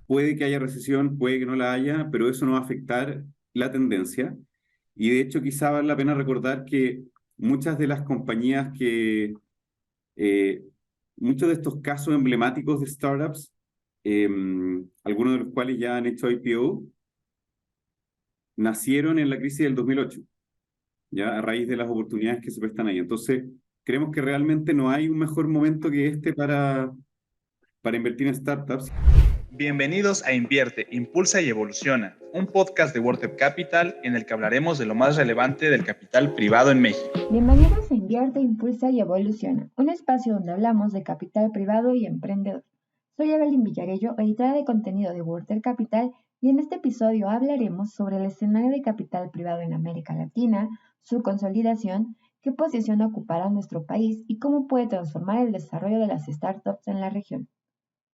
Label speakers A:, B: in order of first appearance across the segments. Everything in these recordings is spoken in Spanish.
A: puede que haya recesión, puede que no la haya, pero eso no va a afectar la tendencia. Y de hecho, quizá vale la pena recordar que muchas de las compañías eh, muchos de estos casos emblemáticos de startups, eh, algunos de los cuales ya han hecho IPO, nacieron en la crisis del 2008, ya a raíz de las oportunidades que se prestan ahí. Entonces, creemos que realmente no hay un mejor momento que este para invertir en startups.
B: Bienvenidos a Invierte, Impulsa y Evoluciona, un podcast de WordTap Capital en el que hablaremos de lo más relevante del capital privado en México.
C: Bienvenidos a Invierte, Impulsa y Evoluciona, un espacio donde hablamos de capital privado y emprendedor. Soy Evelyn Villarello, editora de contenido de WordTap Capital, y en este episodio hablaremos sobre el escenario de capital privado en América Latina, su consolidación, qué posición ocupará nuestro país y cómo puede transformar el desarrollo de las startups en la región.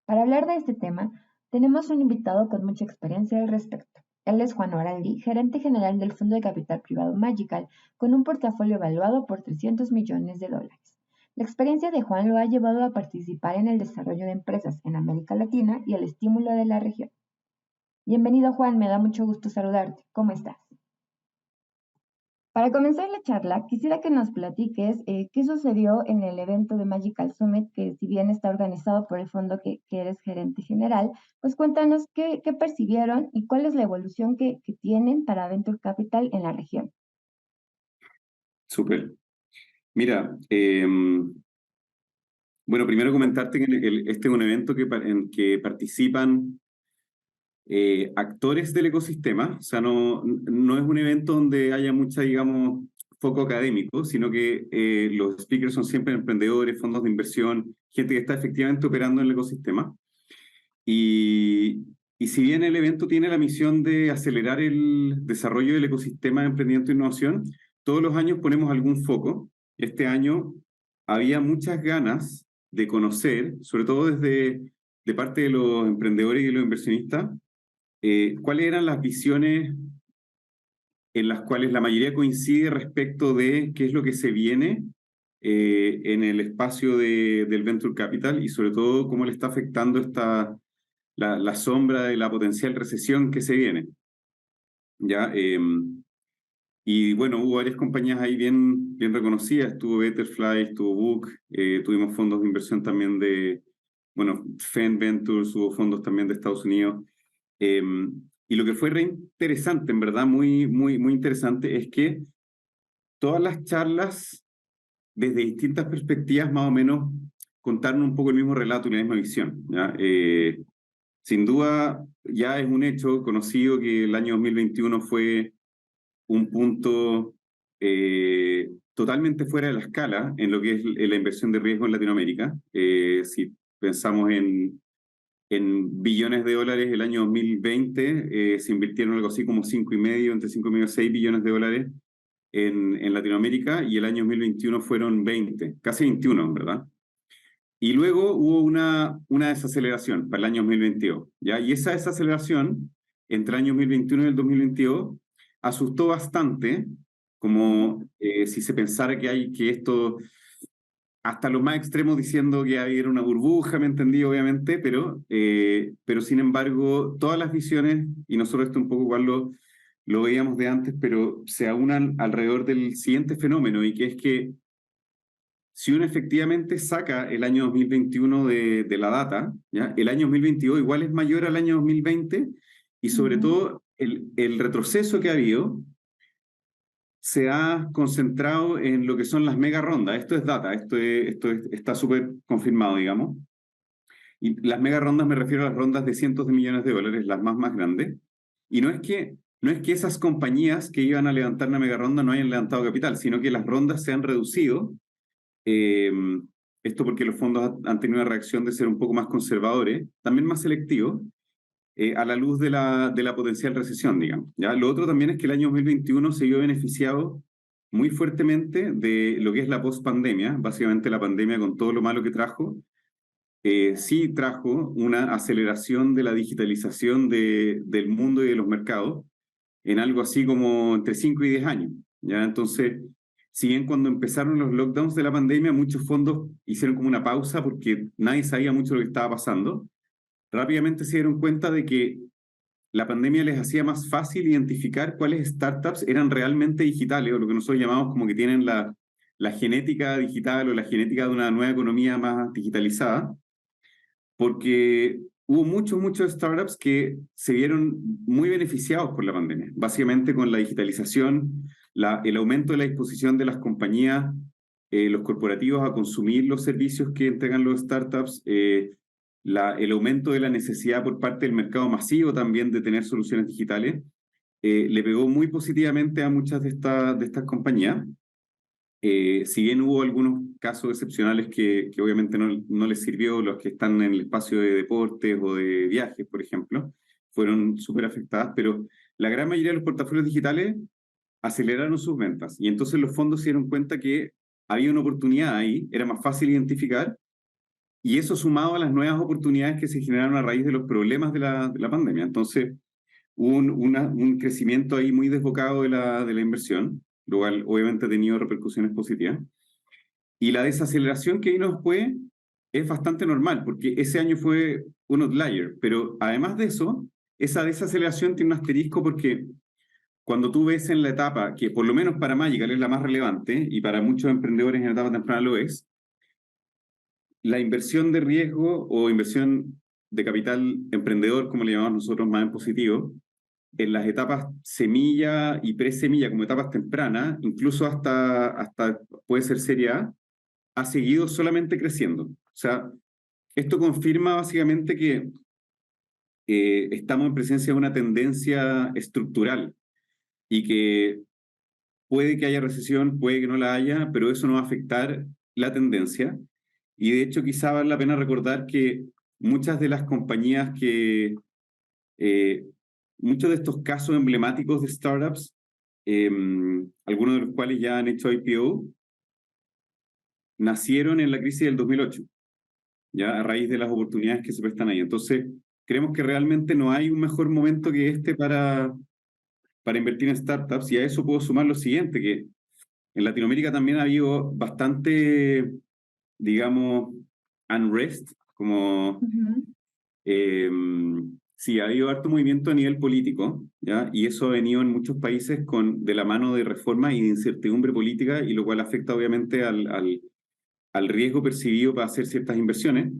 C: Para hablar de este tema, tenemos un invitado con mucha experiencia al respecto. Él es Juan Oraldi, gerente general del Fondo de Capital Privado Magical, con un portafolio evaluado por $300 millones. La experiencia de Juan lo ha llevado a participar en el desarrollo de empresas en América Latina y el estímulo de la región. Bienvenido, Juan, me da mucho gusto saludarte. ¿Cómo estás? Para comenzar la charla, quisiera que nos platiques qué sucedió en el evento de Magical Summit, que si bien está organizado por el fondo que eres gerente general, pues cuéntanos qué percibieron y cuál es la evolución que tienen para Venture Capital en la región.
A: Súper. Mira, bueno, primero comentarte que este es un evento en que participan actores del ecosistema. O sea, no es un evento donde haya mucha, digamos, foco académico, sino que los speakers son siempre emprendedores, fondos de inversión, gente que está efectivamente operando en el ecosistema. Y, y si bien el evento tiene la misión de acelerar el desarrollo del ecosistema de emprendimiento e innovación, todos los años ponemos algún foco. Este año había muchas ganas de conocer, sobre todo de parte de los emprendedores y de los inversionistas, cuáles eran las visiones en las cuales la mayoría coincide respecto de qué es lo que se viene en el espacio del Venture Capital y sobre todo cómo le está afectando la sombra de la potencial recesión que se viene. ¿Ya? Y bueno, hubo varias compañías ahí bien reconocidas, estuvo Betterfly, estuvo Book, tuvimos fondos de inversión también bueno, Fen Ventures, hubo fondos también de Estados Unidos. Y lo que fue re interesante, en verdad, muy interesante, es que todas las charlas, desde distintas perspectivas, más o menos, contaron un poco el mismo relato y la misma visión. ¿Ya? Sin duda, ya es un hecho conocido que el año 2021 fue un punto totalmente fuera de la escala en lo que es la inversión de riesgo en Latinoamérica. Si pensamos en billones de dólares el año 2020, se invirtieron algo así como 5,5, entre 5,5 y 6 billones de dólares en Latinoamérica, y el año 2021 fueron 20, casi 21, ¿verdad? Y luego hubo una desaceleración para el año 2022, ¿ya? Y esa desaceleración entre el año 2021 y el 2022 asustó bastante, como si se pensara que esto, hasta los más extremos diciendo que había una burbuja, me entendí, obviamente, pero sin embargo, todas las visiones, y nosotros esto un poco igual lo veíamos de antes, pero se aunan alrededor del siguiente fenómeno, y que es que si uno efectivamente saca el año 2021 de la data, ¿ya? El año 2022 igual es mayor al año 2020, y sobre todo el retroceso que ha habido se ha concentrado en lo que son las mega rondas. Esto es data, está súper confirmado, digamos. Y las mega rondas me refiero a las rondas de cientos de millones de dólares, las más grandes. Y no es que esas compañías que iban a levantar una mega ronda no hayan levantado capital, sino que las rondas se han reducido. Eh, Esto porque los fondos han tenido una reacción de ser un poco más conservadores, también más selectivos, a la luz de la potencial recesión, digamos. ¿Ya? Lo otro también es que el año 2021 se vio beneficiado muy fuertemente de lo que es la post-pandemia, básicamente la pandemia con todo lo malo que trajo. Sí trajo una aceleración de la digitalización del mundo y de los mercados en algo así como entre 5 y 10 años. ¿Ya? Entonces, si bien cuando empezaron los lockdowns de la pandemia, muchos fondos hicieron como una pausa porque nadie sabía mucho lo que estaba pasando, rápidamente se dieron cuenta de que la pandemia les hacía más fácil identificar cuáles startups eran realmente digitales, o lo que nosotros llamamos como que tienen la genética digital o la genética de una nueva economía más digitalizada, porque hubo muchos startups que se vieron muy beneficiados por la pandemia, básicamente con la digitalización, el aumento de la disposición de las compañías, los corporativos a consumir los servicios que entregan los startups, el aumento de la necesidad por parte del mercado masivo también de tener soluciones digitales, le pegó muy positivamente a muchas de estas compañías. Si bien hubo algunos casos excepcionales que obviamente no les sirvió, los que están en el espacio de deportes o de viajes, por ejemplo, fueron súper afectadas, pero la gran mayoría de los portafolios digitales aceleraron sus ventas. Y entonces los fondos se dieron cuenta que había una oportunidad ahí, era más fácil identificar, y eso sumado a las nuevas oportunidades que se generaron a raíz de los problemas de la pandemia. Entonces hubo un crecimiento ahí muy desbocado de la inversión, lo cual obviamente ha tenido repercusiones positivas. Y la desaceleración que vino después es bastante normal, porque ese año fue un outlier, pero además de eso, esa desaceleración tiene un asterisco porque cuando tú ves en la etapa, que por lo menos para Magical es la más relevante, y para muchos emprendedores en la etapa temprana lo es, la inversión de riesgo o inversión de capital emprendedor, como le llamamos nosotros más en positivo, en las etapas semilla y pre-semilla, como etapas tempranas, incluso hasta puede ser serie A, ha seguido solamente creciendo. O sea, esto confirma básicamente que estamos en presencia de una tendencia estructural y que puede que haya recesión, puede que no la haya, pero eso no va a afectar la tendencia. Y de hecho, quizá vale la pena recordar que muchas de las compañías eh, muchos de estos casos emblemáticos de startups, algunos de los cuales ya han hecho IPO, nacieron en la crisis del 2008, ya a raíz de las oportunidades que se prestan ahí. Entonces, creemos que realmente no hay un mejor momento que este para invertir en startups, y a eso puedo sumar lo siguiente, que en Latinoamérica también ha habido bastante, digamos, unrest, como
C: Ujú.
A: eh, sí, ha habido harto movimiento a nivel político, ¿ya? Y eso ha venido en muchos países de la mano de reforma y de incertidumbre política, y lo cual afecta obviamente al riesgo percibido para hacer ciertas inversiones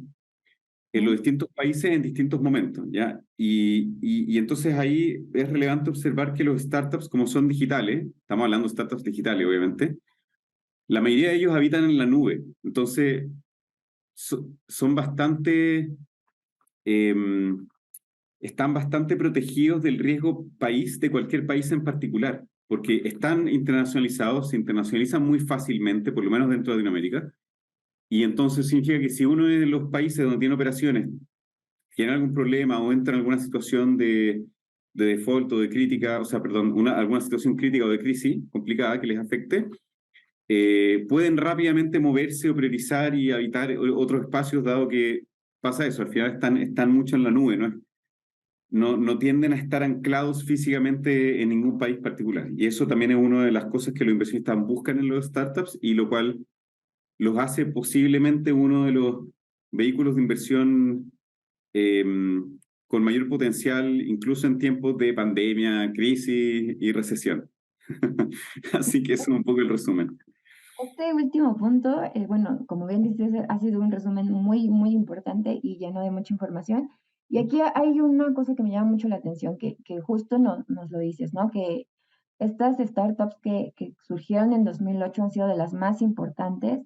A: en los
C: Sí.
A: distintos países en distintos momentos, ¿ya? Y entonces ahí es relevante observar que los startups, como son digitales, estamos hablando de startups digitales, obviamente, la mayoría de ellos habitan en la nube. Entonces, son bastante, em, están bastante protegidos del riesgo país de cualquier país en particular, porque están internacionalizados, se internacionalizan muy fácilmente, por lo menos dentro de Latinoamérica, y entonces significa que si uno de los países donde tiene operaciones tiene algún problema o entra en alguna situación de default o de crítica, o sea, perdón, alguna situación crítica o de crisis complicada que les afecte, pueden rápidamente moverse o priorizar y habitar otros espacios, dado que pasa eso, al final están mucho en la nube, no tienden a estar anclados físicamente en ningún país particular. Y eso también es una de las cosas que los inversionistas buscan en los startups, y lo cual los hace posiblemente uno de los vehículos de inversión eh, con mayor potencial, incluso en tiempos de pandemia, crisis y recesión. Así que eso es un poco el resumen.
C: Este último punto, bueno, como bien dices, ha sido un resumen muy importante y lleno de mucha información. Y aquí hay una cosa que me llama mucho la atención, que justo nos lo dices, ¿no? Que estas startups que surgieron en 2008 han sido de las más importantes.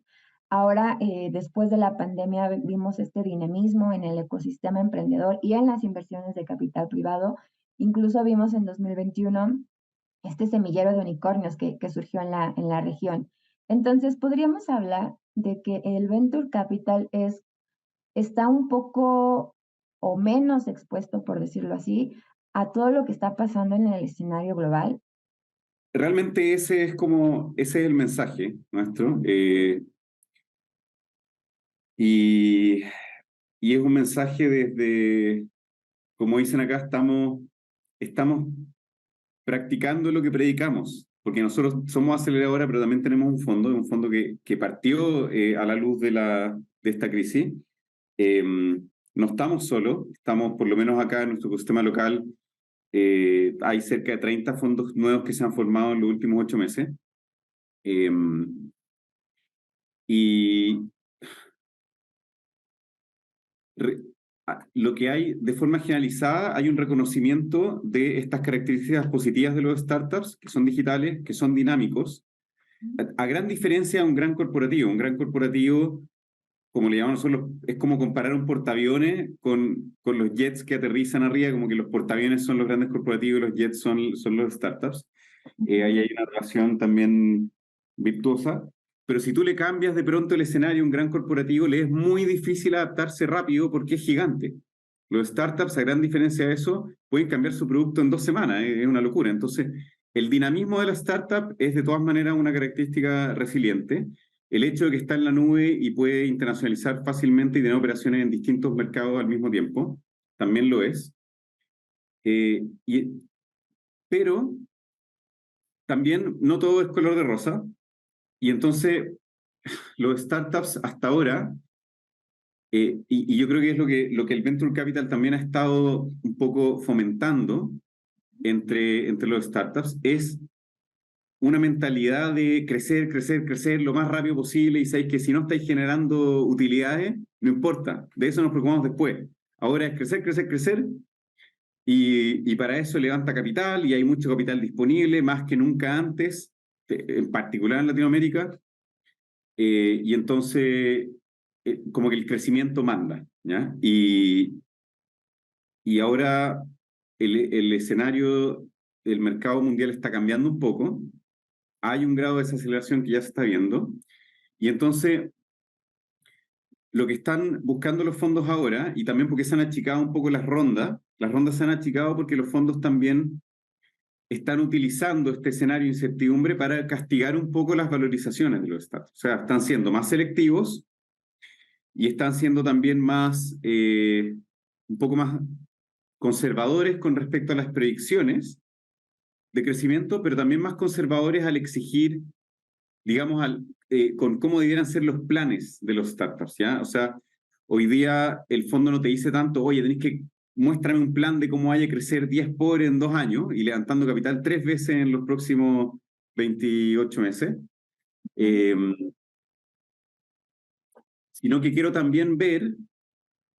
C: Ahora, después de la pandemia, vimos este dinamismo en el ecosistema emprendedor y en las inversiones de capital privado. Incluso vimos en 2021 este semillero de unicornios que surgió en la región. Entonces, podríamos hablar de que el Venture Capital está un poco o menos expuesto, por decirlo así, a todo lo que está pasando en el escenario global.
A: Realmente ese es el mensaje nuestro, y, y es un mensaje desde, como dicen acá, estamos practicando lo que predicamos, porque nosotros somos aceleradora, pero también tenemos un fondo que partió a la luz de esta crisis, eh, no estamos solos, estamos por lo menos acá en nuestro ecosistema local, hay cerca de 30 fondos nuevos que se han formado en los últimos 8 meses. Eh, y re- lo que hay de forma generalizada, hay un reconocimiento de estas características positivas de los startups, que son digitales, que son dinámicos, a gran diferencia de un gran corporativo. Un gran corporativo, como le llamamos nosotros, es como comparar un portaaviones con los jets que aterrizan arriba, como que los portaaviones son los grandes corporativos y los jets son los startups. Ahí hay una relación también virtuosa, pero si tú le cambias de pronto el escenario a un gran corporativo, le es muy difícil adaptarse rápido porque es gigante. Los startups, a gran diferencia de eso, pueden cambiar su producto en 2 semanas, es una locura. Entonces, el dinamismo de la startup es de todas maneras una característica resiliente. El hecho de que está en la nube y puede internacionalizar fácilmente y tener operaciones en distintos mercados al mismo tiempo, también lo es. Eh, y, pero también no todo es color de rosa, y entonces los startups hasta ahora, y yo creo que es lo que el Venture Capital también ha estado un poco fomentando entre los startups, es una mentalidad de crecer, crecer, crecer lo más rápido posible, y sabéis que si no estáis generando utilidades, no importa, de eso nos preocupamos después. Ahora es crecer, crecer, crecer, y para eso levanta capital, y hay mucho capital disponible, más que nunca antes, en particular en Latinoamérica, y entonces como que el crecimiento manda, ¿ya? Y ahora el escenario del mercado mundial está cambiando un poco, hay un grado de desaceleración que ya se está viendo, y entonces lo que están buscando los fondos ahora, y también porque se han achicado un poco las rondas se han achicado porque los fondos también están utilizando este escenario de incertidumbre para castigar un poco las valorizaciones de los estados. O sea, están siendo más selectivos y están siendo también un poco más conservadores con respecto a las predicciones de crecimiento, pero también más conservadores al exigir, digamos, con cómo debieran ser los planes de los startups, ¿ya? O sea, hoy día el fondo no te dice tanto, oye, tenés que muéstrame un plan de cómo vaya a crecer 10 por en 2 años y levantando capital 3 veces en los próximos 28 meses. Eh, Sino que quiero también ver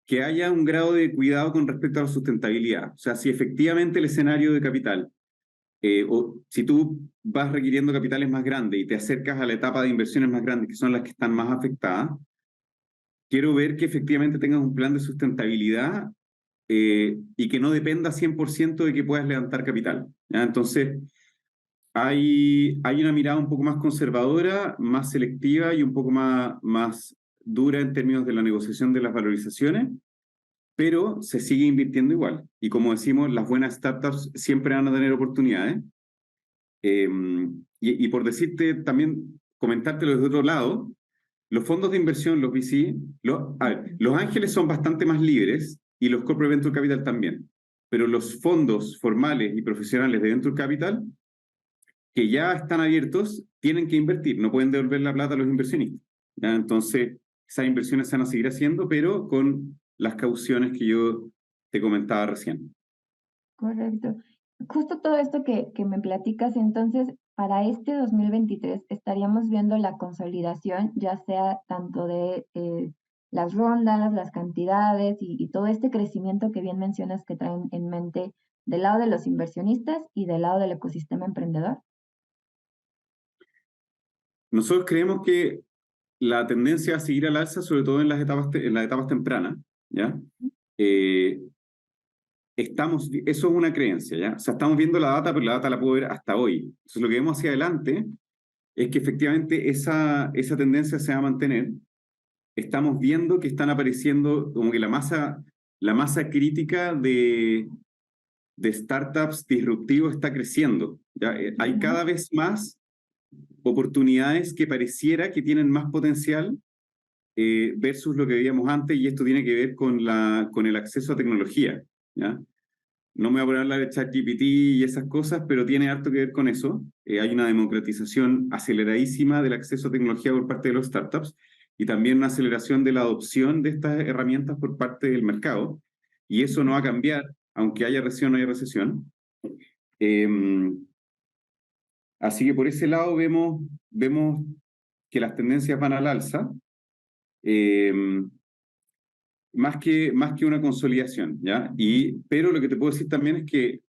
A: que haya un grado de cuidado con respecto a la sustentabilidad. O sea, si efectivamente el escenario de capital, o si tú vas requiriendo capitales más grandes y te acercas a la etapa de inversiones más grandes, que son las que están más afectadas, quiero ver que efectivamente tengas un plan de sustentabilidad, y que no dependa 100% de que puedas levantar capital, ¿ya? Entonces, hay una mirada un poco más conservadora, más selectiva y un poco más dura en términos de la negociación de las valorizaciones, pero se sigue invirtiendo igual. Y como decimos, las buenas startups siempre van a tener oportunidades. Eh, y por decirte también, comentártelo desde otro lado, los fondos de inversión, los VC, a ver, los ángeles son bastante más libres y los corporate venture capital también. Pero los fondos formales y profesionales de venture capital, que ya están abiertos, tienen que invertir, no pueden devolver la plata a los inversionistas, ¿ya? Entonces, esas inversiones se van a seguir haciendo, pero con las cauciones que yo te comentaba recién.
C: Correcto. Justo todo esto que me platicas, entonces, para este 2023 estaríamos viendo la consolidación, ya sea tanto de las rondas, las cantidades y todo este crecimiento que bien mencionas que traen en mente del lado de los inversionistas y del lado del ecosistema emprendedor.
A: Nosotros creemos que la tendencia va a seguir al alza, sobre todo en las etapas tempranas, ¿ya? Eh, eso es una creencia, ¿ya? O sea, estamos viendo la data, pero la data la puedo ver hasta hoy. Entonces, lo que vemos hacia adelante es que efectivamente esa tendencia se va a mantener. Estamos viendo que están apareciendo como que la masa crítica de startups disruptivos está creciendo, ¿ya? Hay cada vez más oportunidades que pareciera que tienen más potencial, versus lo que veíamos antes, y esto tiene que ver con el acceso a tecnología, ¿ya? No me voy a poner a hablar de ChatGPT y esas cosas, pero tiene harto que ver con eso. Hay una democratización aceleradísima del acceso a tecnología por parte de los startups, y también una aceleración de la adopción de estas herramientas por parte del mercado, y eso no va a cambiar, aunque haya recesión o haya recesión. Así que por ese lado vemos que las tendencias van al alza, eh, más que una consolidación, ¿ya? Pero lo que te puedo decir también es que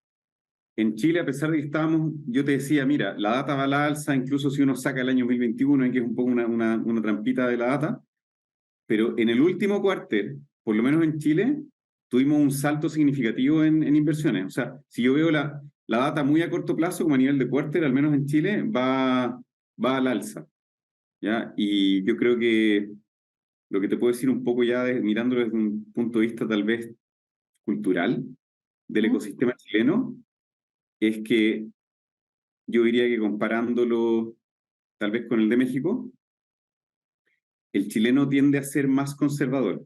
A: en Chile, a pesar de que estábamos, yo te decía, mira, la data va a la alza, incluso si uno saca el año 2021, que es un poco una trampita de la data, pero en el último cuarter, por lo menos en Chile, tuvimos un salto significativo en inversiones. O sea, si yo veo la data muy a corto plazo, como a nivel de cuarter, al menos en Chile, va al alza, ¿ya? Y yo creo que lo que te puedo decir un poco ya mirándolo desde un punto de vista tal vez cultural del ecosistema chileno, es que yo diría que comparándolo tal vez con el de México, el chileno tiende a ser más conservador,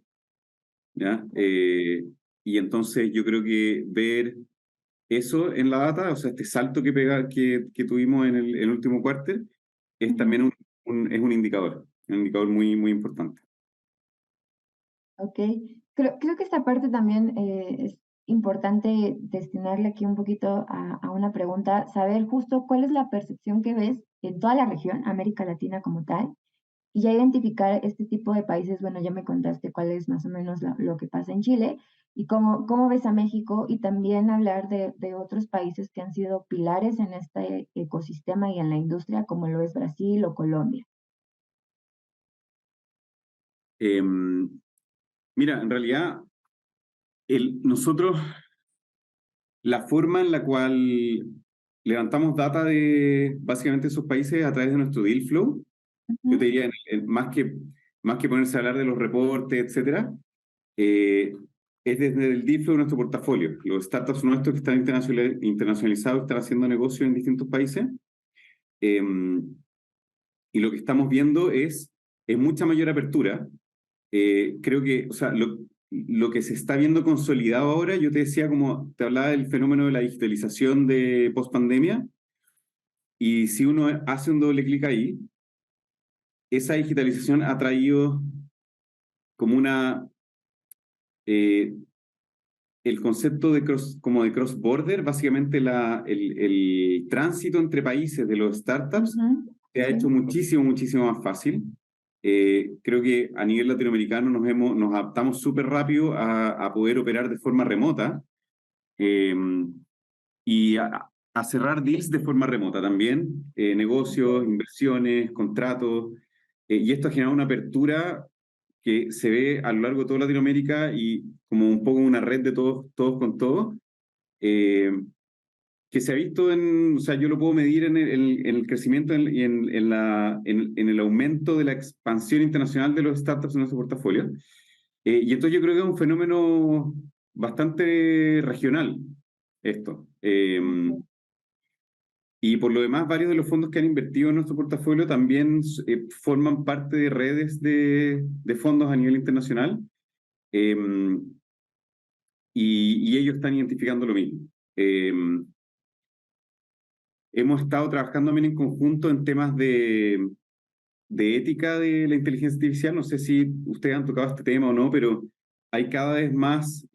A: ¿ya? Y entonces yo creo que ver eso en la data, o sea, este salto que tuvimos en el último cuarter, es también es un indicador muy, muy importante.
C: Ok, creo que esta parte también es importante destinarle aquí un poquito a una pregunta, saber justo cuál es la percepción que ves en toda la región, América Latina como tal, y ya identificar este tipo de países. Bueno, ya me contaste cuál es más o menos lo que pasa en Chile y cómo ves a México, y también hablar de otros países que han sido pilares en este ecosistema y en la industria, como lo es Brasil o Colombia.
A: Eh, Mira, en realidad, nosotros, la forma en la cual levantamos data de básicamente esos países a través de nuestro deal flow, yo te
C: Ujú,
A: diría, más que ponerse a hablar de los reportes, etcétera, eh, es desde el deal flow de nuestro portafolio. Los startups nuestros que están internacionalizados, están haciendo negocios en distintos países, eh, y lo que estamos viendo es mucha mayor apertura. Creo que, o sea, lo que se está viendo consolidado ahora, yo te decía, como te hablaba del fenómeno de la digitalización de post-pandemia, y si uno hace un doble clic ahí, esa digitalización ha traído como eh, el concepto como de cross-border, básicamente el tránsito entre países de los startups
C: ujú,
A: se ha
C: sí.
A: hecho muchísimo, muchísimo más fácil. Creo que a nivel latinoamericano nos adaptamos súper rápido a poder operar de forma remota, eh, y a cerrar deals de forma remota también, negocios, inversiones, contratos, y esto ha generado una apertura que se ve a lo largo de toda Latinoamérica y como un poco una red de todos con todos, eh, que se ha visto o sea, yo lo puedo medir en el crecimiento y en el aumento de la expansión internacional de los startups en nuestro portafolio. Y entonces yo creo que es un fenómeno bastante regional esto. Y por lo demás, varios de los fondos que han invertido en nuestro portafolio también forman parte de redes de fondos a nivel internacional, eh, y ellos están identificando lo mismo. Eh, Hemos estado trabajando también en conjunto en temas de ética de la inteligencia artificial. No sé si ustedes han tocado este tema o no, pero hay cada vez más,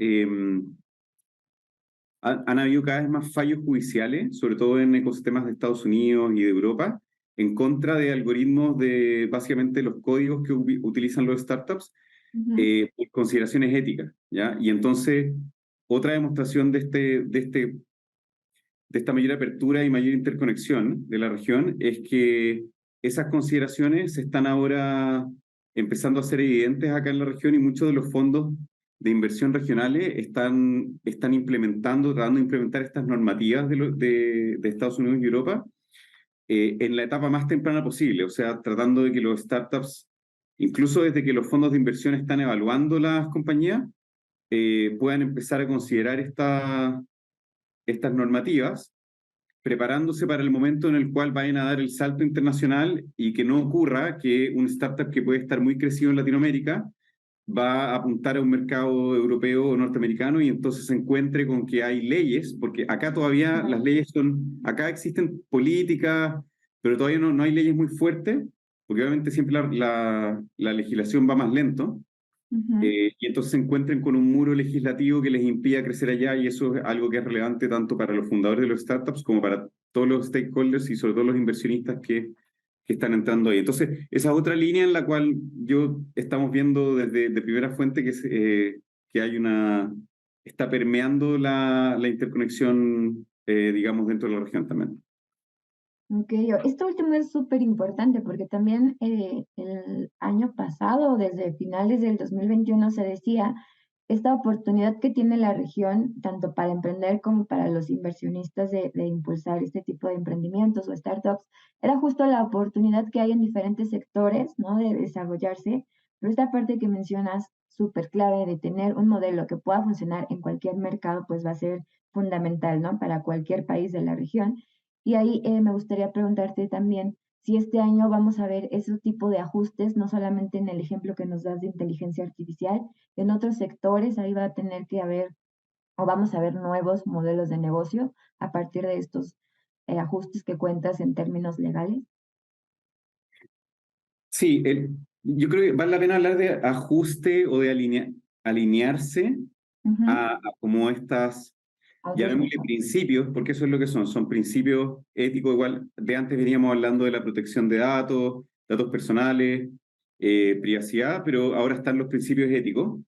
A: han habido cada vez más fallos judiciales, sobre todo en ecosistemas de Estados Unidos y de Europa, en contra de algoritmos de básicamente los códigos que utilizan los startups,
C: Ujú,
A: por consideraciones éticas, ¿ya? Y entonces, otra demostración de esta mayor apertura y mayor interconexión de la región es que esas consideraciones se están ahora empezando a ser evidentes acá en la región, y muchos de los fondos de inversión regionales están implementando, tratando de implementar estas normativas de Estados Unidos y Europa, en la etapa más temprana posible, o sea, tratando de que los startups, incluso desde que los fondos de inversión están evaluando las compañías, puedan empezar a considerar estas normativas, preparándose para el momento en el cual vayan a dar el salto internacional, y que no ocurra que un startup que puede estar muy crecido en Latinoamérica va a apuntar a un mercado europeo o norteamericano y entonces se encuentre con que hay leyes, porque acá todavía las leyes acá existen políticas, pero todavía no hay leyes muy fuertes, porque obviamente siempre la legislación va más lento,
C: Ujú.
A: y entonces se encuentren con un muro legislativo que les impida crecer allá, y eso es algo que es relevante tanto para los fundadores de los startups como para todos los stakeholders y sobre todo los inversionistas que están entrando ahí. Entonces, esa otra línea en la cual estamos viendo desde de primera fuente que hay está permeando la interconexión, digamos, dentro de la región también.
C: Ok, esto último es súper importante porque también el año pasado, desde finales del 2021, se decía esta oportunidad que tiene la región, tanto para emprender como para los inversionistas de impulsar este tipo de emprendimientos o startups, era justo la oportunidad que hay en diferentes sectores, ¿no? De desarrollarse, pero esta parte que mencionas, súper clave de tener un modelo que pueda funcionar en cualquier mercado, pues va a ser fundamental, ¿no? Para cualquier país de la región. Y ahí me gustaría preguntarte también si este año vamos a ver ese tipo de ajustes, no solamente en el ejemplo que nos das de inteligencia artificial, en otros sectores ahí va a tener que haber o vamos a ver nuevos modelos de negocio a partir de estos ajustes que cuentas en términos legales.
A: Sí, yo creo que vale la pena hablar de ajuste o de alinearse
C: Ujú.
A: a como estas,
C: Autos
A: llamémosle
C: mejor.
A: principios, porque eso es lo que son principios éticos. Igual de antes veníamos hablando de la protección de datos personales, privacidad, pero ahora están los principios éticos.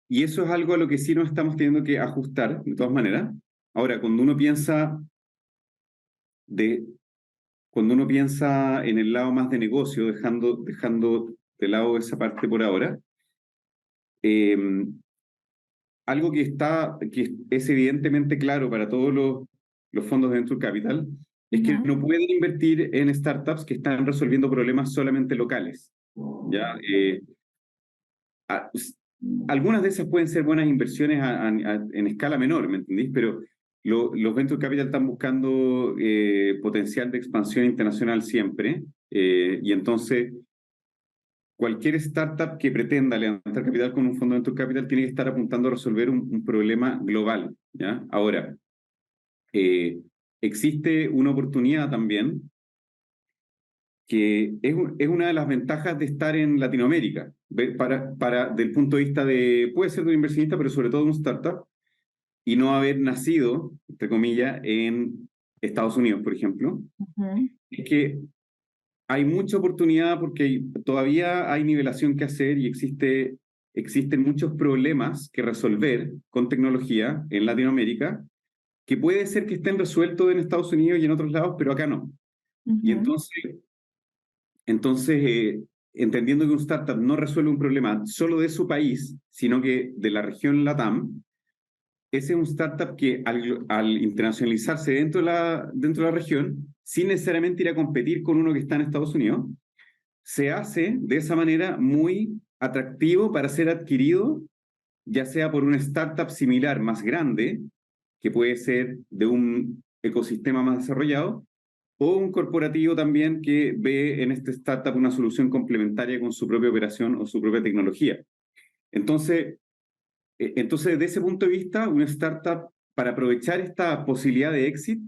A: Y eso es algo a lo que sí nos estamos teniendo que ajustar, de todas maneras. Ahora, de, cuando uno piensa en el lado más de negocio, dejando de lado esa parte por ahora, eh, algo que es evidentemente claro para todos los fondos de Venture Capital es que
C: Ujú,
A: no pueden invertir en startups que están resolviendo problemas solamente locales. ¿Ya? A- s- Algunas de esas pueden ser buenas inversiones en escala menor, ¿me entendís? Pero los Venture Capital están buscando potencial de expansión internacional siempre, y entonces cualquier startup que pretenda levantar capital con un fondo de venture capital tiene que estar apuntando a resolver un problema global, ¿ya? Ahora, eh, existe una oportunidad también que es una de las ventajas de estar en Latinoamérica, del punto de vista puede ser de un inversionista, pero sobre todo de un startup, y no haber nacido, entre comillas, en Estados Unidos, por ejemplo,
C: ujú,
A: es que hay mucha oportunidad porque todavía hay nivelación que hacer y existen muchos problemas que resolver con tecnología en Latinoamérica, que puede ser que estén resueltos en Estados Unidos y en otros lados, pero acá no. Y
C: ujú,
A: entonces, entendiendo que un startup no resuelve un problema solo de su país, sino que de la región LATAM, ese es un startup que al internacionalizarse dentro de la región, sin necesariamente ir a competir con uno que está en Estados Unidos, se hace de esa manera muy atractivo para ser adquirido, ya sea por una startup similar más grande, que puede ser de un ecosistema más desarrollado, o un corporativo también que ve en este startup una solución complementaria con su propia operación o su propia tecnología. Entonces, entonces desde ese punto de vista, una startup, para aprovechar esta posibilidad de éxito,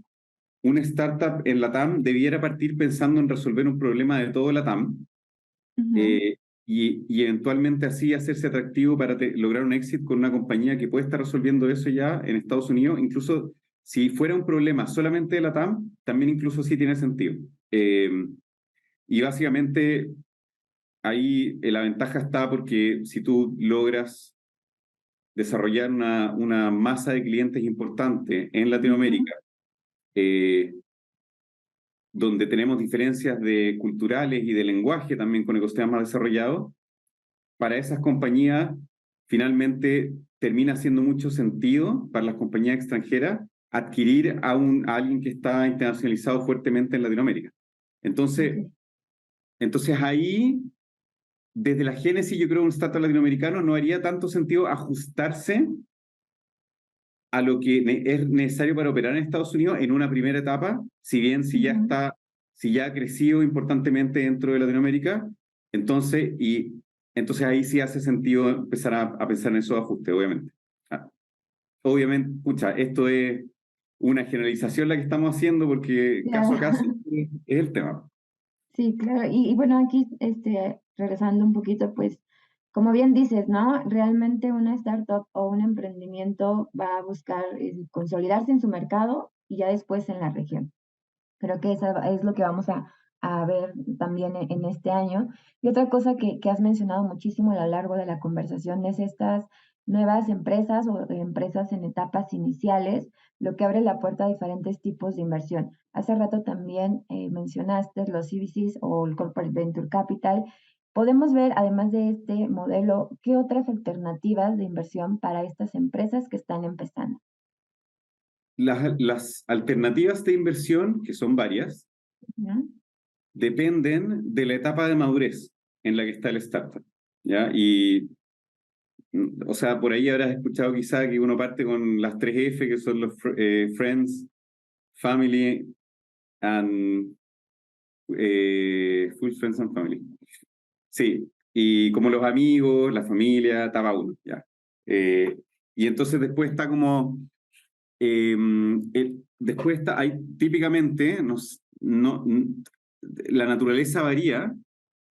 A: una startup en LATAM debiera partir pensando en resolver un problema de todo LATAM,
C: ujú.
A: eh, y eventualmente así hacerse atractivo para lograr un éxito con una compañía que puede estar resolviendo eso ya en Estados Unidos. Incluso si fuera un problema solamente de la TAM, también incluso sí tiene sentido. Y básicamente ahí la ventaja está porque si tú logras desarrollar una masa de clientes importante en
C: Ujú,
A: Latinoamérica, eh, donde tenemos diferencias culturales y de lenguaje también con ecosistemas más desarrollados, para esas compañías finalmente termina haciendo mucho sentido para las compañías extranjeras adquirir a alguien que está internacionalizado fuertemente en Latinoamérica. Entonces,
C: ok.
A: entonces ahí, desde la génesis, yo creo que un startup latinoamericano no haría tanto sentido ajustarse a lo que es necesario para operar en Estados Unidos en una primera etapa, si bien
C: Ujú.
A: si ya ha crecido importantemente dentro de Latinoamérica, entonces ahí sí hace sentido empezar a pensar en esos ajustes, obviamente. Ah, obviamente, pucha, esto es una generalización la que estamos haciendo porque caso a caso
C: Claro.
A: es el tema.
C: Sí, claro. Y bueno, aquí, regresando un poquito, pues, como bien dices, ¿no? Realmente una startup o un emprendimiento va a buscar consolidarse en su mercado y ya después en la región. Creo que esa es lo que vamos a ver también en este año. Y otra cosa que has mencionado muchísimo a lo largo de la conversación es estas nuevas empresas o empresas en etapas iniciales, lo que abre la puerta a diferentes tipos de inversión. Hace rato también mencionaste los CVCs o el Corporate Venture Capital. Podemos ver, además de este modelo, qué otras alternativas de inversión para estas empresas que están empezando.
A: Las alternativas de inversión, que son varias,
C: ¿No?
A: dependen de la etapa de madurez en la que está el startup, ¿ya? O sea, por ahí habrás escuchado quizá que uno parte con las tres F, que son los Friends, Family and Full Friends and Family. Sí, y como los amigos, la familia, etapa uno, ya. Eh, y entonces después está como, después está, hay típicamente, la naturaleza varía,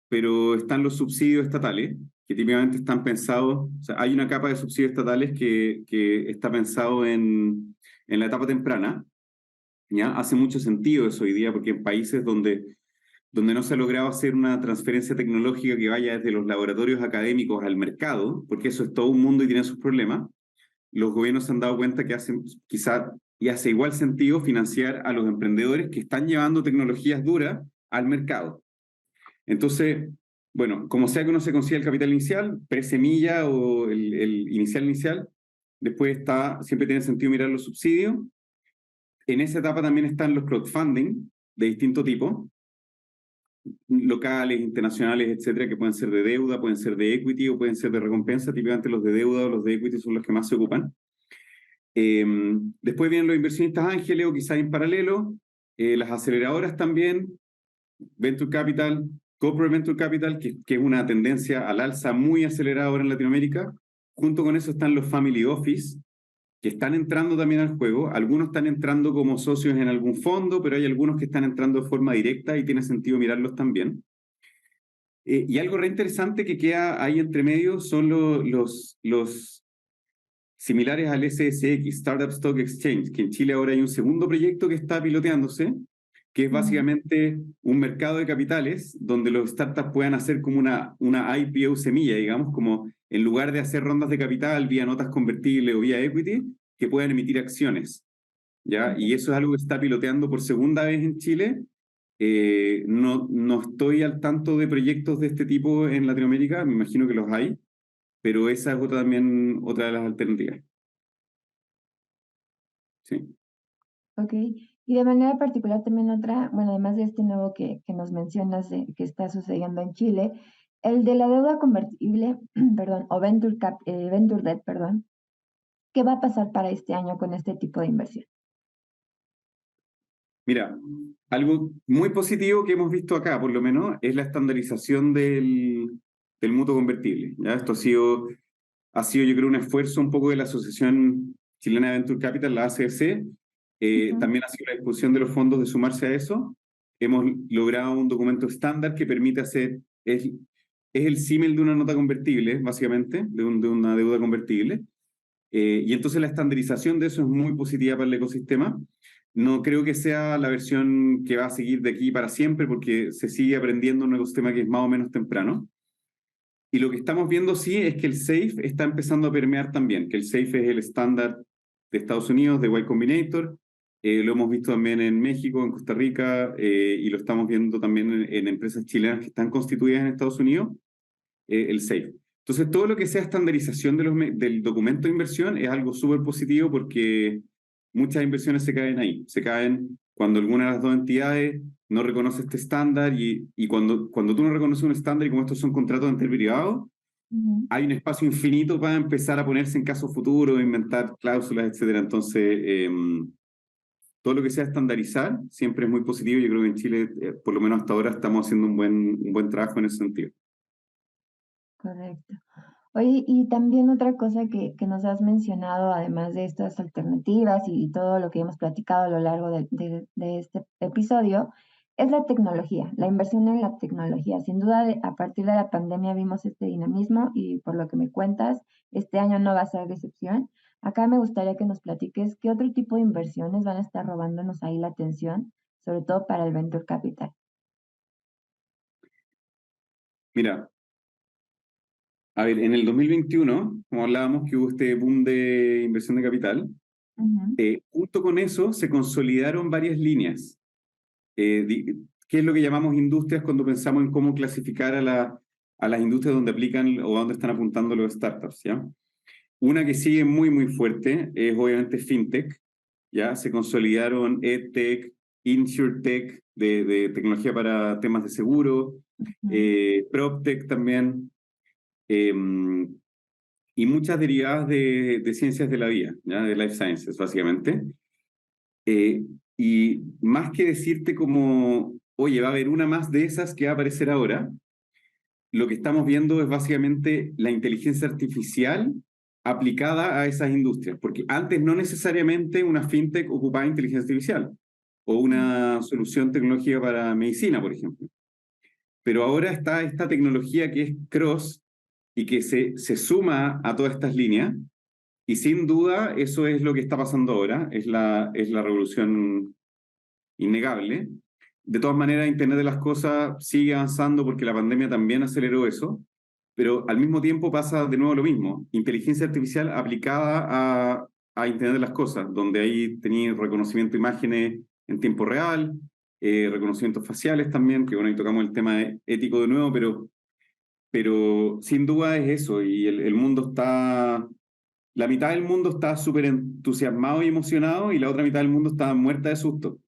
A: pero están los subsidios estatales, que típicamente están pensados, o sea, hay una capa de subsidios estatales que está pensado en la etapa temprana, ¿ya? Hace mucho sentido eso hoy día, porque en países donde no se ha logrado hacer una transferencia tecnológica que vaya desde los laboratorios académicos al mercado, porque eso es todo un mundo y tiene sus problemas, los gobiernos se han dado cuenta que hacen quizá y hace igual sentido financiar a los emprendedores que están llevando tecnologías duras al mercado. Entonces, bueno, como sea que uno se consiga el capital inicial, presemilla o el inicial, después está, siempre tiene sentido mirar los subsidios. En esa etapa también están los crowdfunding de distinto tipo, locales, internacionales, etcétera, que pueden ser de deuda, pueden ser de equity o pueden ser de recompensa. Típicamente los de deuda o los de equity son los que más se ocupan. Después vienen los inversionistas ángeles o quizás en paralelo, las aceleradoras también, Venture Capital, Corporate Venture Capital, que es una tendencia al alza muy acelerada ahora en Latinoamérica. Junto con eso están los Family Office, que están entrando también al juego. Algunos están entrando como socios en algún fondo, pero hay algunos que están entrando de forma directa y tiene sentido mirarlos también. Y algo re interesante que queda ahí entre medio son los similares al SSX, Startup Stock Exchange, que en Chile ahora hay un segundo proyecto que está piloteándose, que es
C: Ujú.
A: básicamente un mercado de capitales donde los startups puedan hacer como una IPO semilla, digamos, como en lugar de hacer rondas de capital vía notas convertibles o vía equity, que puedan emitir acciones, ¿ya?
C: Ok.
A: Y eso es algo que está piloteando por segunda vez en Chile. No estoy al tanto de proyectos de este tipo en Latinoamérica, me imagino que los hay, pero esa es otra también otra de las alternativas. Sí.
C: Ok, y de manera particular también otra, bueno, además de este nuevo que nos mencionas que está sucediendo en Chile, el de la deuda convertible, perdón, o Venture Debt, perdón, ¿qué va a pasar para este año con este tipo de inversión?
A: Mira, algo muy positivo que hemos visto acá, por lo menos, es la estandarización del mutuo convertible. ¿Ya? Esto ha sido, yo creo, un esfuerzo un poco de la Asociación Chilena de Venture Capital, la ACVC.
C: Ujú,
A: También ha sido la disposición de los fondos de sumarse a eso. Hemos logrado un documento estándar que permite hacer, es el símil de una nota convertible, básicamente, de una deuda convertible. Y entonces la estandarización de eso es muy positiva para el ecosistema. No creo que sea la versión que va a seguir de aquí para siempre porque se sigue aprendiendo un ecosistema que es más o menos temprano. Y lo que estamos viendo sí es que el SAFE está empezando a permear también, que el SAFE es el estándar de Estados Unidos, de Y Combinator. Lo hemos visto también en México, en Costa Rica, y lo estamos viendo también en empresas chilenas que están constituidas en Estados Unidos, el SAFE. Entonces, todo lo que sea estandarización del documento de inversión es algo súper positivo porque muchas inversiones se caen ahí. Se caen cuando alguna de las dos entidades no reconoce este estándar y cuando tú no reconoces un estándar y como estos son contratos entre privados,
C: ujú.
A: hay un espacio infinito para empezar a ponerse en caso futuro, inventar cláusulas, etcétera. Entonces, todo lo que sea estandarizar siempre es muy positivo. Yo creo que en Chile, por lo menos hasta ahora, estamos haciendo un buen trabajo en ese sentido.
C: Correcto. Oye, y también otra cosa que nos has mencionado, además de estas alternativas y todo lo que hemos platicado a lo largo de este episodio, Es la tecnología, la inversión en la tecnología. Sin duda, a partir de la pandemia vimos este dinamismo y por lo que me cuentas, este año no va a ser la excepción. Acá me gustaría que nos platiques qué otro tipo de inversiones van a estar robándonos ahí la atención, sobre todo para el Venture Capital.
A: Mira, a ver, en el 2021, como hablábamos que hubo este boom de inversión de capital,
C: Ujú,
A: junto con eso se consolidaron varias líneas. ¿Qué es lo que llamamos industrias cuando pensamos en cómo clasificar a las industrias donde aplican o donde están apuntando los startups, ¿ya? Una que sigue muy, muy fuerte es obviamente FinTech, ¿ya? Se consolidaron EdTech, InsurTech, de tecnología para temas de seguro,
C: ujú,
A: PropTech también, eh, y muchas derivadas de ciencias de la vida, ¿ya? De life sciences, básicamente. Eh, y más que decirte como, oye, va a haber una más de esas que va a aparecer ahora, lo que estamos viendo es básicamente la inteligencia artificial aplicada a esas industrias, porque antes no necesariamente una fintech ocupaba inteligencia artificial o una solución tecnológica para medicina, por ejemplo. Pero ahora está esta tecnología que es cross y que se suma a todas estas líneas, y sin duda eso es lo que está pasando ahora, es la revolución innegable. De todas maneras, Internet de las Cosas sigue avanzando porque la pandemia también aceleró eso, pero al mismo tiempo pasa de nuevo lo mismo, inteligencia artificial aplicada a Internet de las Cosas, donde ahí tenía reconocimiento de imágenes en tiempo real, reconocimientos faciales también, que bueno, ahí tocamos el tema ético de nuevo, pero sin duda es eso, y el mundo está, la mitad del mundo está súper entusiasmado y emocionado, y la otra mitad del mundo está muerta de susto.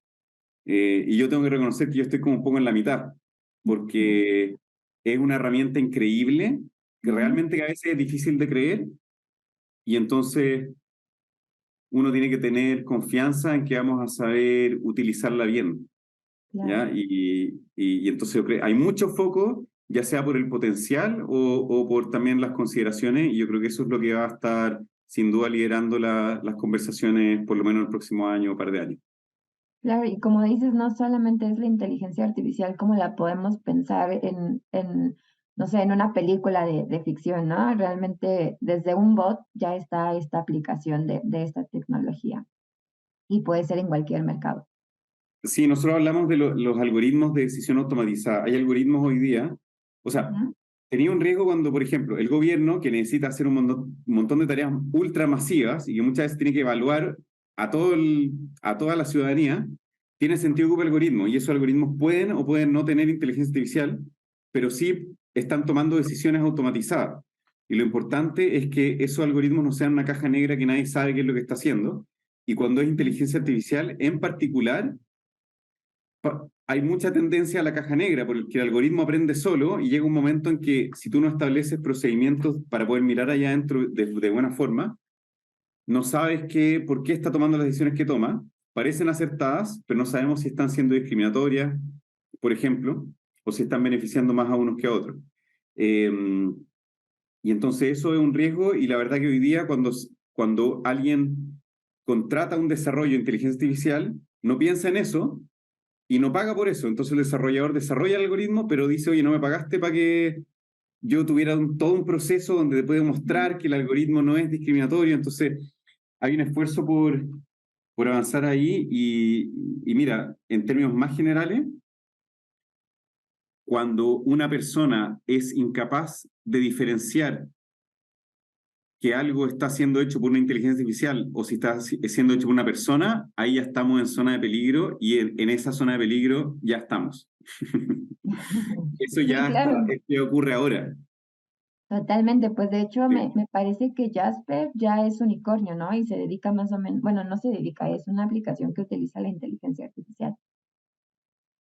A: Y yo tengo que reconocer que yo estoy como un poco en la mitad,
C: ujú,
A: porque es una herramienta increíble, que
C: ujú,
A: realmente a veces es difícil de creer, y entonces uno tiene que tener confianza en que vamos a saber utilizarla bien,
C: claro.
A: ¿ya? Y entonces yo creo, hay mucho foco, ya sea por el potencial o por también las consideraciones, y yo creo que eso es lo que va a estar sin duda liderando las conversaciones por lo menos el próximo año o par de años.
C: Claro, y como dices, no solamente es la inteligencia artificial como la podemos pensar no sé, en una película de ficción, ¿no? Realmente desde un bot ya está esta aplicación de esta tecnología y puede ser en cualquier mercado.
A: Sí, nosotros hablamos de los algoritmos de decisión automatizada. Hay algoritmos hoy día, o sea,
C: Ujú,
A: tenía un riesgo cuando, por ejemplo, el gobierno, que necesita hacer un montón de tareas ultramasivas y que muchas veces tiene que evaluar a, a toda la ciudadanía, tiene sentido que ocupe algoritmos, y esos algoritmos pueden o pueden no tener inteligencia artificial, pero sí están tomando decisiones automatizadas. Y lo importante es que esos algoritmos no sean una caja negra que nadie sabe qué es lo que está haciendo. Y cuando es inteligencia artificial, en particular, hay mucha tendencia a la caja negra, porque el algoritmo aprende solo y llega un momento en que si tú no estableces procedimientos para poder mirar allá adentro de buena forma, no sabes por qué está tomando las decisiones que toma. Parecen acertadas, pero no sabemos si están siendo discriminatorias, por ejemplo, o si están beneficiando más a unos que a otros. Eh, y entonces eso es un riesgo, y la verdad que hoy día cuando alguien contrata un desarrollo de inteligencia artificial, no piensa en eso y no paga por eso. Entonces el desarrollador desarrolla el algoritmo, pero dice, oye, no me pagaste para que yo tuviera todo un proceso donde te puedo
C: ujú.
A: mostrar que el algoritmo no es discriminatorio. Entonces hay un esfuerzo por avanzar ahí, y mira, en términos más generales, cuando una persona es incapaz de diferenciar que algo está siendo hecho por una inteligencia artificial o si está siendo hecho por una persona, ahí ya estamos en zona de peligro, y en esa zona de peligro ya estamos. Eso
C: Sí,
A: ya está,
C: claro,
A: ¿qué ocurre ahora?
C: totalmente. Pues de hecho
A: Sí.
C: me parece que Jasper ya es unicornio, ¿no? Y se dedica más o menos, bueno, no se dedica, es una aplicación que utiliza la inteligencia artificial.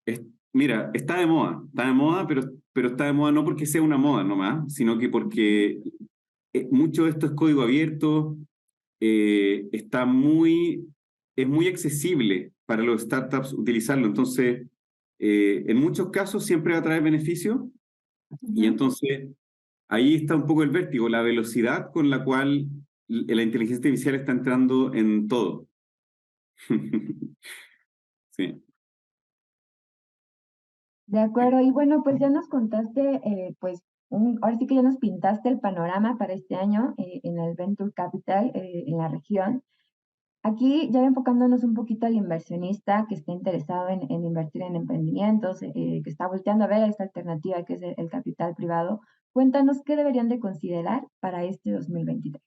A: Es- Mira, está de moda, pero está de moda no porque sea una moda nomás, sino que
C: Ujú.
A: porque mucho de esto es código abierto, es muy accesible para los startups utilizarlo. Entonces, en muchos casos siempre va a traer beneficios, y
C: Ujú.
A: entonces ahí está un poco el vértigo, la velocidad con la cual la inteligencia artificial está entrando en todo. Sí.
C: De acuerdo, y bueno, pues ya nos contaste, pues ahora sí que ya nos pintaste el panorama para este año en el Venture Capital en la región. Aquí ya enfocándonos un poquito al inversionista que está interesado en invertir en emprendimientos, que está volteando a ver esta alternativa que es el capital privado, cuéntanos qué deberían de considerar para este 2023.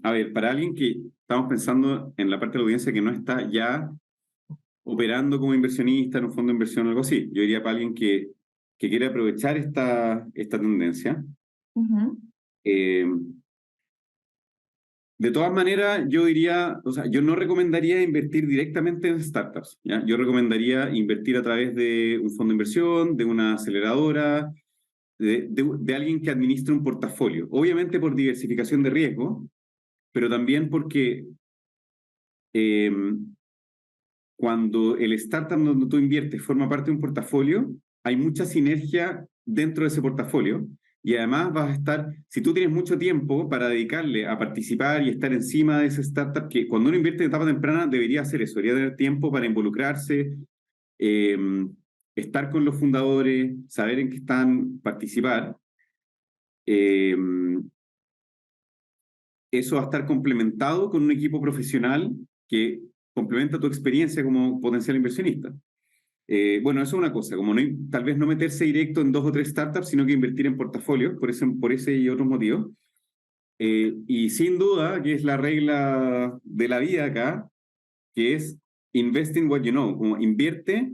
A: A ver, para alguien que estamos pensando en la parte de la audiencia que no está ya operando como inversionista en un fondo de inversión o algo así, yo diría para alguien que quiere aprovechar esta tendencia.
C: Ujú.
A: Eh, de todas maneras, yo diría, o sea, yo no recomendaría invertir directamente en startups, ¿ya? Yo recomendaría invertir a través de un fondo de inversión, de una aceleradora, de alguien que administre un portafolio. Obviamente por diversificación de riesgo, pero también porque eh, cuando el startup donde tú inviertes forma parte de un portafolio, hay mucha sinergia dentro de ese portafolio y además vas a estar, si tú tienes mucho tiempo para dedicarle a participar y estar encima de ese startup, que cuando uno invierte en etapa temprana debería hacer eso, debería tener tiempo para involucrarse, eh, estar con los fundadores, saber en qué están, participar. Eh, Eso va a estar complementado con un equipo profesional que complementa tu experiencia como potencial inversionista. Bueno, eso es una cosa, como no, tal vez no meterse directo en 2 o 3 startups, sino que invertir en portafolios, por ese y otros motivos. Y sin duda, que es la regla de la vida acá, que es invest in what you know, como invierte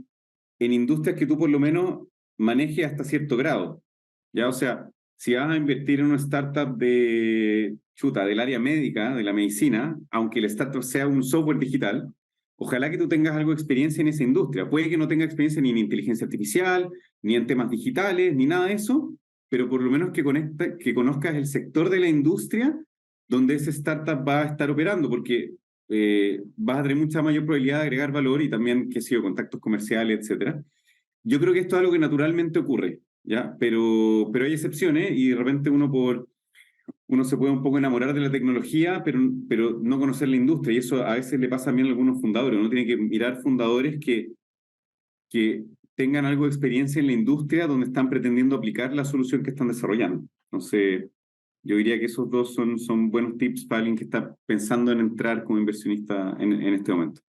A: en industrias que tú por lo menos manejes hasta cierto grado. Ya, o sea, si vas a invertir en una startup del área médica, de la medicina, aunque el startup sea un software digital, ojalá que tú tengas algo de experiencia en esa industria. Puede que no tengas experiencia ni en inteligencia artificial, ni en temas digitales, ni nada de eso, pero por lo menos que conozcas el sector de la industria donde ese startup va a estar operando, porque vas a tener mucha mayor probabilidad de agregar valor y también, qué sé yo, contactos comerciales, etcétera. Yo creo que esto es algo que naturalmente ocurre, ¿ya? Pero hay excepciones y de repente uno se puede un poco enamorar de la tecnología, pero no conocer la industria. Y eso a veces le pasa también a algunos fundadores. Uno tiene que mirar fundadores que tengan algo de experiencia en la industria donde están pretendiendo aplicar la solución que están desarrollando. Entonces, yo diría que esos dos son buenos tips para alguien que está pensando en entrar como inversionista en este momento.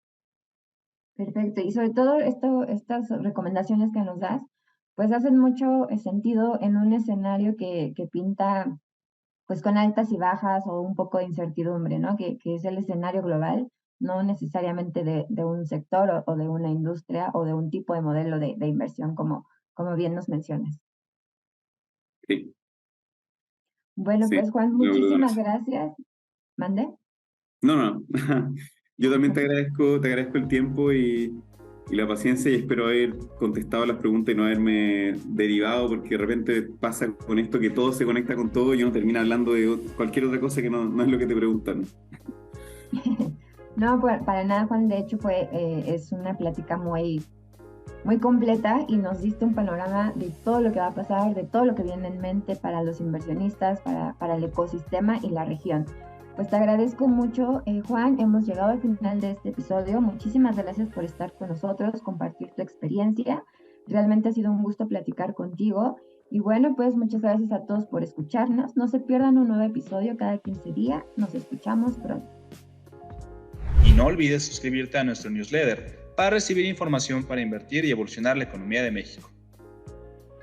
C: Perfecto. Y sobre todo estas recomendaciones que nos das, pues hacen mucho sentido en un escenario que pinta pues con altas y bajas o un poco de incertidumbre, ¿no? Que es el escenario global, no necesariamente de un sector o de una industria o de un tipo de modelo de inversión como bien nos mencionas.
A: Sí,
C: Bueno,
A: sí,
C: pues Juan,
A: de acuerdo con
C: muchísimas
A: eso.
C: gracias. ¿Mande?
A: No, no. Yo también te agradezco el tiempo y la paciencia y espero haber contestado las preguntas y no haberme derivado porque de repente pasa con esto que todo se conecta con todo y uno termina hablando de cualquier otra cosa que no es lo que te preguntan.
C: No, para nada, Juan. De hecho, es una plática muy completa y nos diste un panorama de todo lo que va a pasar, de todo lo que viene en mente para los inversionistas, para el ecosistema y la región. Pues te agradezco mucho, Juan. Hemos llegado al final de este episodio. Muchísimas gracias por estar con nosotros, compartir tu experiencia. Realmente ha sido un gusto platicar contigo. Y bueno, pues muchas gracias a todos por escucharnos. No se pierdan un nuevo episodio cada 15 días. Nos escuchamos pronto.
B: Y no olvides suscribirte a nuestro newsletter para recibir información para invertir y evolucionar la economía de México.